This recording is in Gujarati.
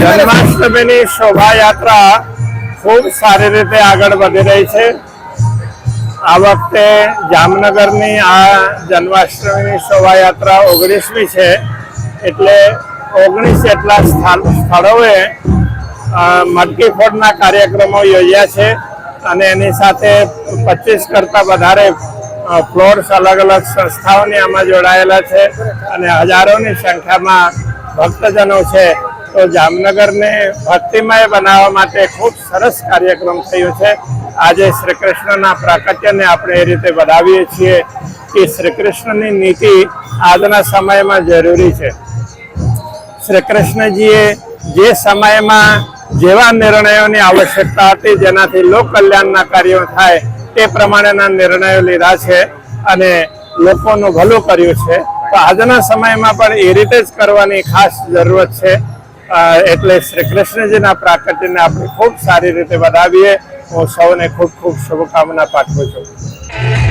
જન્માષ્ટમીની શોભાયાત્રા ખૂબ સારી રીતે આગળ વધી રહી છે। આ વખતે જામનગરની આ જન્માષ્ટમીની શોભાયાત્રા 19મી છે, એટલે 19 જેટલા સ્થળોએ મટકી ફોડના કાર્યક્રમો યોજ્યા છે અને એની સાથે 25 કરતાં વધારે ફ્લોર્સ અલગ અલગ સંસ્થાઓની આમાં જોડાયેલા છે અને હજારોની સંખ્યામાં ભક્તજનો છે। તો જામનગરને ભક્તિમય બનાવવા માટે ખૂબ સરસ કાર્યક્રમ થયો છે। આજે શ્રી કૃષ્ણના પ્રાકટ્યને આપણે એ રીતે વધાવીએ છીએ કે શ્રી કૃષ્ણની નીતિ આજના સમયમાં જરૂરી છે। શ્રી કૃષ્ણજીએ જે સમયમાં જેવા નિર્ણયોની આવશ્યકતા હતી, જેનાથી લોક કલ્યાણના કાર્યો થાય તે પ્રમાણેના નિર્ણયો લીધા છે અને લોકોનું ભલું કર્યું છે। તો આજના સમયમાં પણ એ રીતે જ કરવાની ખાસ જરૂરત છે। એટલે શ્રી કૃષ્ણજીના પ્રાકટ્યને આપણે ખૂબ સારી રીતે વધાવીએ। હું સૌને ખૂબ ખૂબ શુભકામના પાઠવું છું।